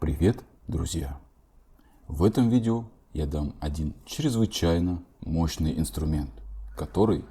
Привет, друзья! В этом видео я дам один чрезвычайно мощный инструмент, который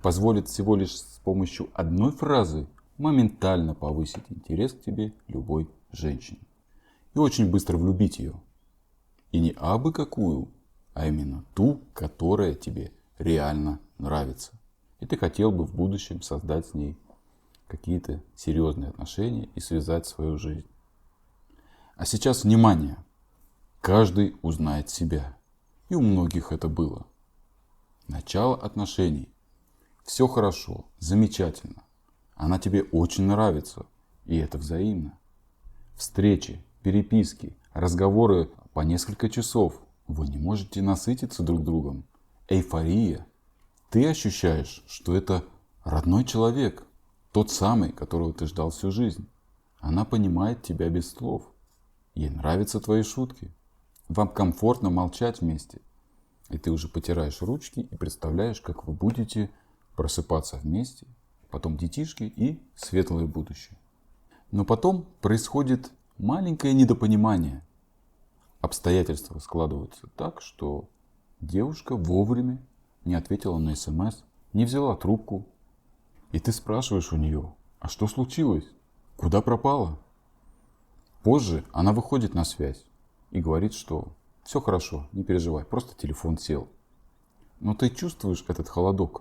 позволит всего лишь с помощью одной фразы моментально повысить интерес к тебе любой женщине и очень быстро влюбить ее. И не абы какую, а именно ту, которая тебе реально нравится. И ты хотел бы в будущем создать с ней какие-то серьезные отношения и связать свою жизнь. А сейчас внимание! Каждый узнает себя. И у многих это было. Начало отношений. Все хорошо, замечательно. Она тебе очень нравится. И это взаимно. Встречи, переписки, разговоры по несколько часов. Вы не можете насытиться друг другом. Эйфория. Ты ощущаешь, что это родной человек. Тот самый, которого ты ждал всю жизнь. Она понимает тебя без слов. Ей нравятся твои шутки. Вам комфортно молчать вместе. И ты уже потираешь ручки и представляешь, как вы будете просыпаться вместе. Потом детишки и светлое будущее. Но потом происходит маленькое недопонимание. Обстоятельства складываются так, что девушка вовремя не ответила на СМС, не взяла трубку. И ты спрашиваешь у нее, а что случилось? Куда пропала? Позже она выходит на связь и говорит, что все хорошо, не переживай, просто телефон сел. Но ты чувствуешь этот холодок.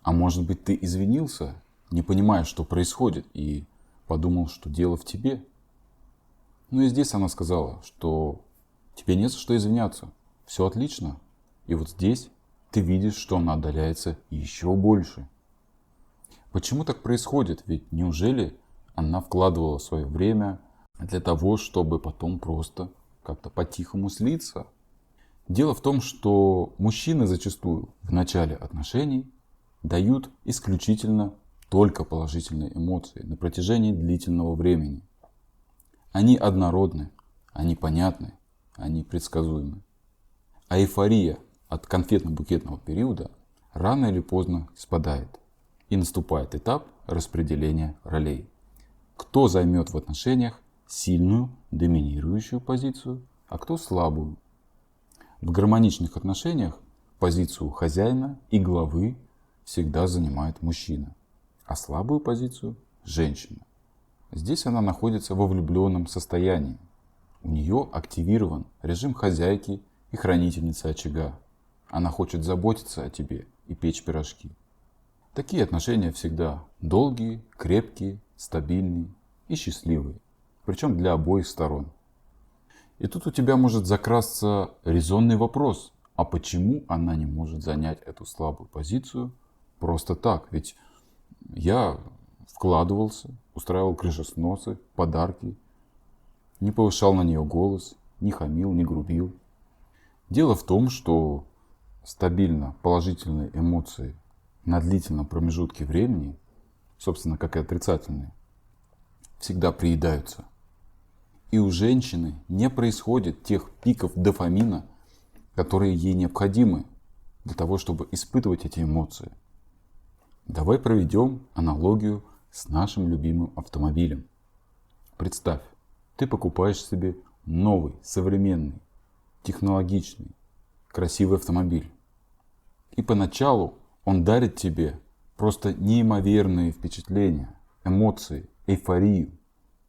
А может быть, ты извинился, не понимая, что происходит, и подумал, что дело в тебе. Ну и здесь она сказала, что тебе не за что извиняться, все отлично. И вот здесь ты видишь, что она отдаляется еще больше. Почему так происходит? Ведь неужели она вкладывала свое время для того, чтобы потом просто как-то по-тихому слиться? Дело в том, что мужчины зачастую в начале отношений дают исключительно только положительные эмоции на протяжении длительного времени. Они однородны, они понятны, они предсказуемы. А эйфория от конфетно-букетного периода рано или поздно спадает. И наступает этап распределения ролей. Кто займет в отношениях сильную, доминирующую позицию, а кто слабую. В гармоничных отношениях позицию хозяина и главы всегда занимает мужчина, а слабую позицию – женщина. Здесь она находится во влюбленном состоянии. У нее активирован режим хозяйки и хранительницы очага. Она хочет заботиться о тебе и печь пирожки. Такие отношения всегда долгие, крепкие, стабильные и счастливые. Причем для обоих сторон. И тут у тебя может закрасться резонный вопрос. А почему она не может занять эту слабую позицию просто так? Ведь я вкладывался, устраивал крышесносы, подарки, не повышал на нее голос, не хамил, не грубил. Дело в том, что стабильно положительные эмоции на длительном промежутке времени, собственно, как и отрицательные, всегда приедаются. И у женщины не происходит тех пиков дофамина, которые ей необходимы для того, чтобы испытывать эти эмоции. Давай проведем аналогию с нашим любимым автомобилем. Представь, ты покупаешь себе новый, современный, технологичный, красивый автомобиль. И поначалу он дарит тебе просто неимоверные впечатления, эмоции, эйфорию.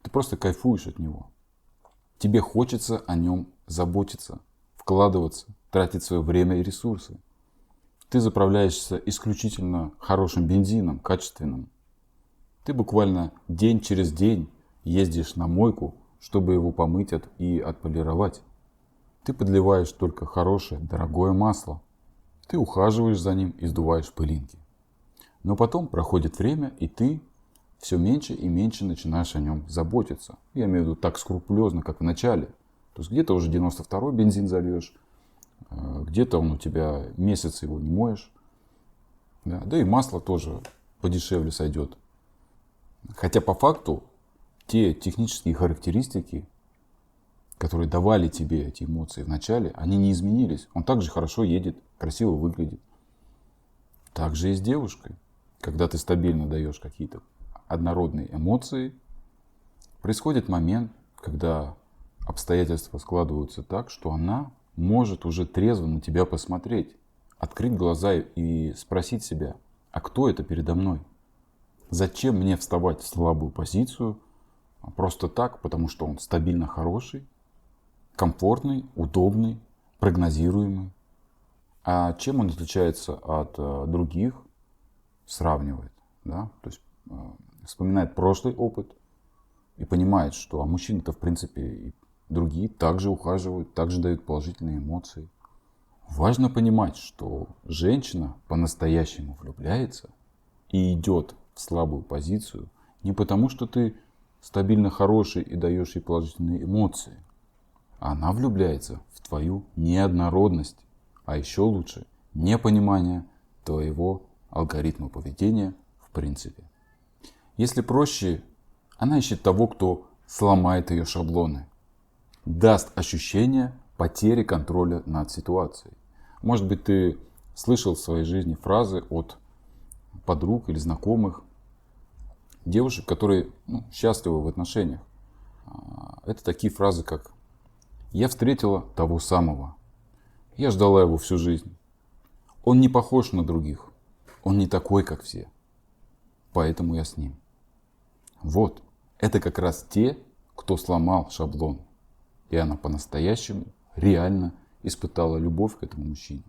Ты просто кайфуешь от него. Тебе хочется о нем заботиться, вкладываться, тратить свое время и ресурсы. Ты заправляешься исключительно хорошим бензином, качественным. Ты буквально день через день ездишь на мойку, чтобы его помыть и отполировать. Ты подливаешь только хорошее, дорогое масло. Ты ухаживаешь за ним и сдуваешь пылинки. Но потом проходит время, и ты все меньше и меньше начинаешь о нем заботиться. Я имею в виду так скрупулезно, как в начале. То есть где-то уже 92-й бензин зальешь, где-то он у тебя месяц его не моешь. Да и масло тоже подешевле сойдет. Хотя по факту те технические характеристики, которые давали тебе эти эмоции в начале, они не изменились. Он также хорошо едет, красиво выглядит. Так же и с девушкой. Когда ты стабильно даешь какие-то однородные эмоции, происходит момент, когда обстоятельства складываются так, что она может уже трезво на тебя посмотреть, открыть глаза и спросить себя, а кто это передо мной? Зачем мне вставать в слабую позицию просто так, потому что он стабильно хороший, комфортный, удобный, прогнозируемый? А чем он отличается от других? Сравнивает, да? То есть вспоминает прошлый опыт и понимает, что мужчины-то в принципе и другие также ухаживают, также дают положительные эмоции. Важно понимать, что женщина по-настоящему влюбляется и идет в слабую позицию не потому, что ты стабильно хороший и даешь ей положительные эмоции. Она влюбляется в твою неоднородность, а еще лучше непонимание твоего алгоритма поведения в принципе. Если проще, она ищет того, кто сломает ее шаблоны, даст ощущение потери контроля над ситуацией. Может быть, ты слышал в своей жизни фразы от подруг или знакомых, девушек, которые счастливы в отношениях. Это такие фразы, как «Я встретила того самого. Я ждала его всю жизнь. Он не похож на других. Он не такой, как все. Поэтому я с ним». Вот, это как раз те, кто сломал шаблон. И она по-настоящему, реально испытала любовь к этому мужчине.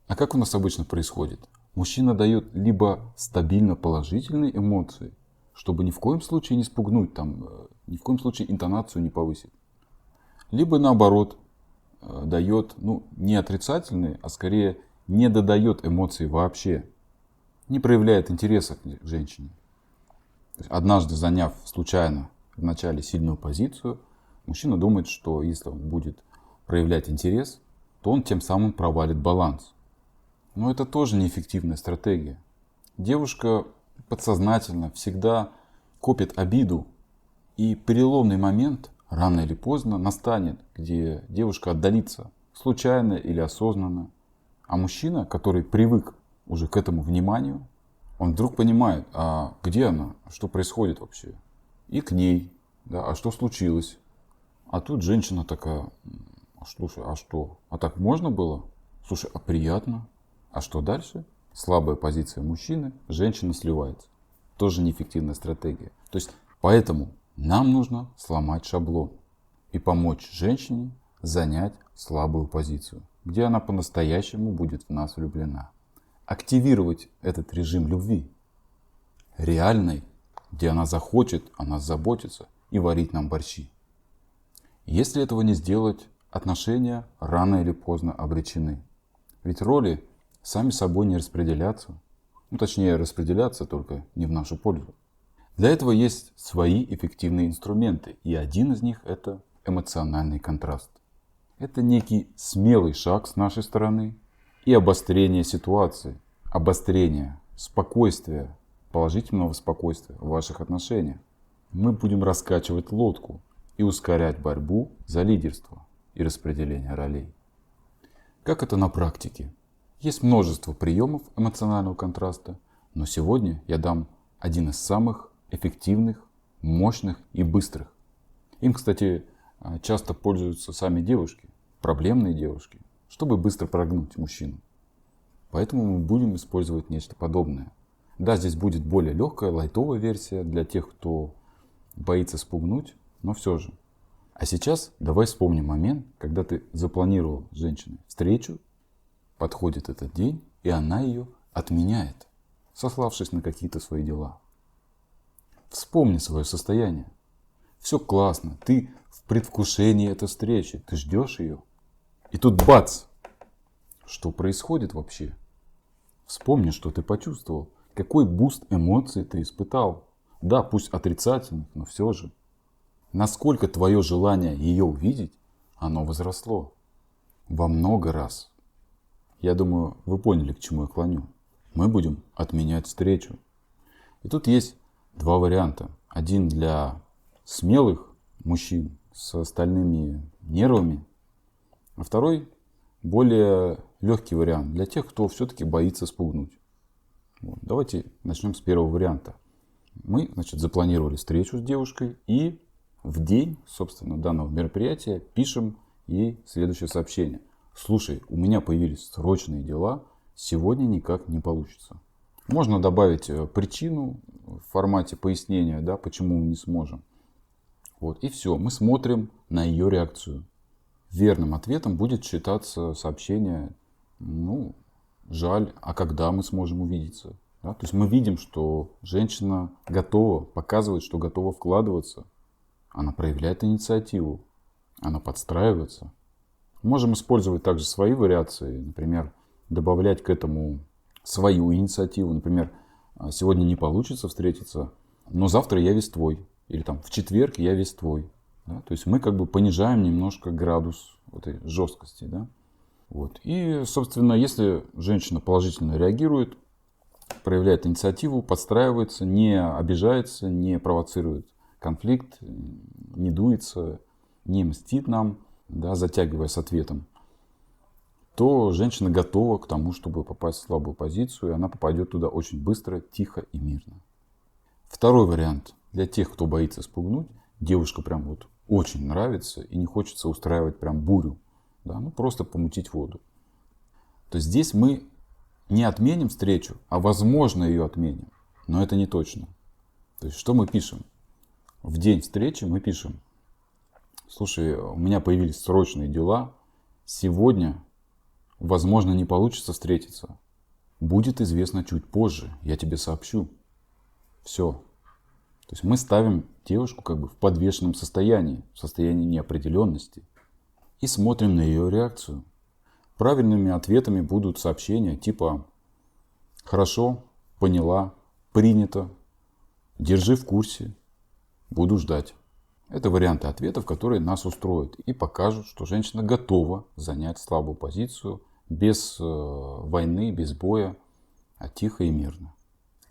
А как у нас обычно происходит? Мужчина дает либо стабильно положительные эмоции, чтобы ни в коем случае не спугнуть, ни в коем случае интонацию не повысить. Либо наоборот, дает не отрицательные, а скорее не додает эмоций вообще. Не проявляет интереса к женщине. Однажды заняв случайно в начале сильную позицию, мужчина думает, что если он будет проявлять интерес, то он тем самым провалит баланс. Но это тоже неэффективная стратегия. Девушка подсознательно всегда копит обиду, и переломный момент рано или поздно настанет, где девушка отдалится случайно или осознанно. А мужчина, который привык уже к этому вниманию, он вдруг понимает, а где она, что происходит вообще? И к ней, да, а что случилось? А тут женщина такая, слушай, а что? А так можно было? Слушай, а приятно? А что дальше? Слабая позиция мужчины, женщина сливается. Тоже неэффективная стратегия. То есть, поэтому нам нужно сломать шаблон и помочь женщине занять слабую позицию, где она по-настоящему будет в нас влюблена. Активировать этот режим любви, реальной, где она захочет о нас заботиться и варить нам борщи. Если этого не сделать, отношения рано или поздно обречены. Ведь роли сами собой не распределятся. Точнее, распределятся только не в нашу пользу. Для этого есть свои эффективные инструменты. И один из них это эмоциональный контраст. Это некий смелый шаг с нашей стороны и обострение ситуации. Обострение спокойствия, положительного спокойствия в ваших отношениях. Мы будем раскачивать лодку и ускорять борьбу за лидерство и распределение ролей. Как это на практике? Есть множество приемов эмоционального контраста, но сегодня я дам один из самых эффективных, мощных и быстрых. Им, кстати, часто пользуются сами девушки, проблемные девушки, чтобы быстро прогнуть мужчину. Поэтому мы будем использовать нечто подобное. Да, здесь будет более легкая, лайтовая версия для тех, кто боится спугнуть, но все же. А сейчас давай вспомним момент, когда ты запланировал с женщиной встречу, подходит этот день, и она ее отменяет, сославшись на какие-то свои дела. Вспомни свое состояние. Все классно, ты в предвкушении этой встречи, ты ждешь ее. И тут бац! Что происходит вообще? Вспомни, что ты почувствовал, какой буст эмоций ты испытал. Да, пусть отрицательных, но все же. Насколько твое желание ее увидеть, оно возросло. Во много раз. Я думаю, вы поняли, к чему я клоню. Мы будем отменять встречу. И тут есть два варианта. Один для смелых мужчин с остальными нервами, а второй более легкий вариант для тех, кто все-таки боится спугнуть. Вот. Давайте начнем с первого варианта. Мы, запланировали встречу с девушкой и в день, собственно, данного мероприятия пишем ей следующее сообщение. Слушай, у меня появились срочные дела, сегодня никак не получится. Можно добавить причину в формате пояснения, да, почему мы не сможем. Вот, и все, мы смотрим на ее реакцию. Верным ответом будет считаться сообщение, жаль, а когда мы сможем увидеться? Да? То есть мы видим, что женщина готова, показывает, что готова вкладываться. Она проявляет инициативу, она подстраивается. Можем использовать также свои вариации, например, добавлять к этому свою инициативу. Например, сегодня не получится встретиться, но завтра я весь твой. Или там в четверг я весь твой. Да? То есть мы как бы понижаем немножко градус этой жесткости. Да? Вот. И, собственно, если женщина положительно реагирует, проявляет инициативу, подстраивается, не обижается, не провоцирует конфликт, не дуется, не мстит нам, да, затягивая с ответом, то женщина готова к тому, чтобы попасть в слабую позицию, и она попадет туда очень быстро, тихо и мирно. Второй вариант. Для тех, кто боится спугнуть, девушка прям вот очень нравится и не хочется устраивать прям бурю. Да, просто помутить воду. То есть здесь мы не отменим встречу, а возможно ее отменим. Но это не точно. То есть что мы пишем? В день встречи мы пишем: слушай, у меня появились срочные дела. Сегодня, возможно, не получится встретиться. Будет известно чуть позже. Я тебе сообщу. Все. То есть мы ставим девушку как бы в подвешенном состоянии, в состоянии неопределенности. И смотрим на ее реакцию. Правильными ответами будут сообщения типа: хорошо, поняла, принято, держи в курсе, буду ждать. Это варианты ответов, которые нас устроят и покажут, что женщина готова занять слабую позицию без войны, без боя, а тихо и мирно.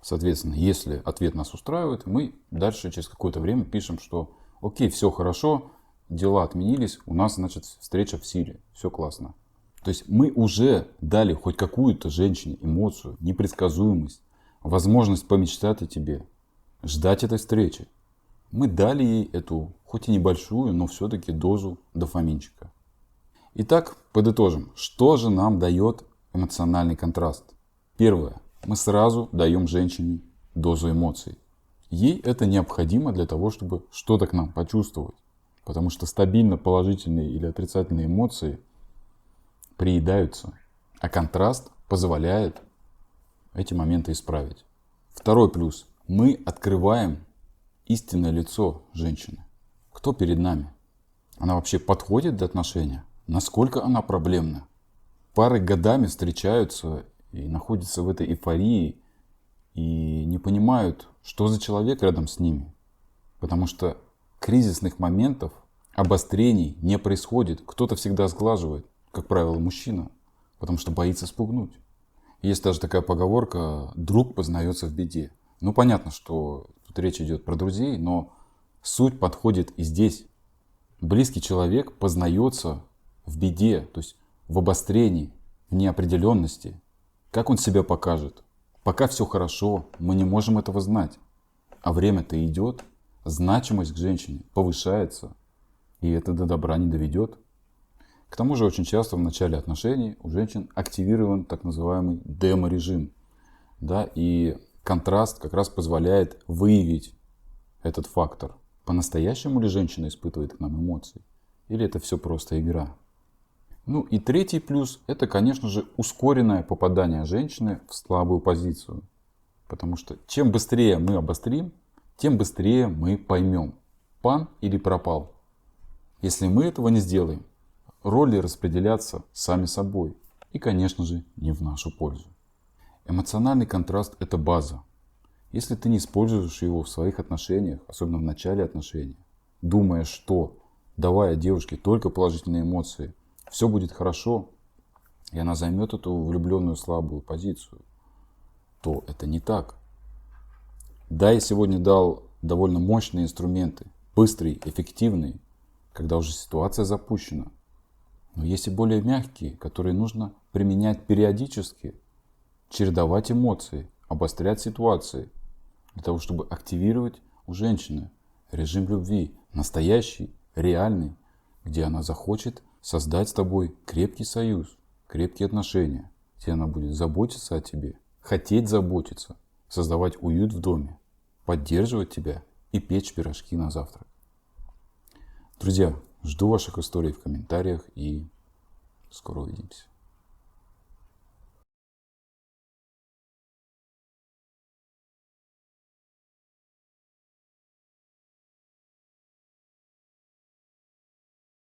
Соответственно, если ответ нас устраивает, мы дальше через какое-то время пишем, что окей, все хорошо, дела отменились, у нас, значит, встреча в силе, все классно. То есть мы уже дали хоть какую-то женщине эмоцию, непредсказуемость, возможность помечтать о тебе, ждать этой встречи. Мы дали ей эту, хоть и небольшую, но все-таки дозу дофаминчика. Итак, подытожим, что же нам дает эмоциональный контраст? Первое. Мы сразу даем женщине дозу эмоций. Ей это необходимо для того, чтобы что-то к нам почувствовать. Потому что стабильно положительные или отрицательные эмоции приедаются, а контраст позволяет эти моменты исправить. Второй плюс. Мы открываем истинное лицо женщины. Кто перед нами? Она вообще подходит для отношения? Насколько она проблемна? Пары годами встречаются и находятся в этой эйфории и не понимают, что за человек рядом с ними. Потому что кризисных моментов, обострений не происходит. Кто-то всегда сглаживает, как правило, мужчина, потому что боится спугнуть. Есть даже такая поговорка: друг познается в беде. Понятно, что тут речь идет про друзей, но суть подходит и здесь. Близкий человек познается в беде, то есть в обострении, в неопределенности. Как он себя покажет? Пока все хорошо, мы не можем этого знать. А время-то идет, значимость к женщине повышается, и это до добра не доведет. К тому же очень часто в начале отношений у женщин активирован так называемый демо-режим. Да, и контраст как раз позволяет выявить этот фактор. По-настоящему ли женщина испытывает к нам эмоции? Или это все просто игра? И третий плюс – это, конечно же, ускоренное попадание женщины в слабую позицию. Потому что чем быстрее мы обострим, тем быстрее мы поймем, пан или пропал. Если мы этого не сделаем, роли распределятся сами собой. И, конечно же, не в нашу пользу. Эмоциональный контраст – это база. Если ты не используешь его в своих отношениях, особенно в начале отношений, думая, что давая девушке только положительные эмоции, все будет хорошо, и она займет эту влюбленную слабую позицию, то это не так. Да, я сегодня дал довольно мощные инструменты, быстрые, эффективные, когда уже ситуация запущена. Но есть и более мягкие, которые нужно применять периодически, чередовать эмоции, обострять ситуации, для того, чтобы активировать у женщины режим любви, настоящий, реальный, где она захочет создать с тобой крепкий союз, крепкие отношения, где она будет заботиться о тебе, хотеть заботиться, создавать уют в доме, поддерживать тебя и печь пирожки на завтрак. Друзья, жду ваших историй в комментариях и скоро увидимся.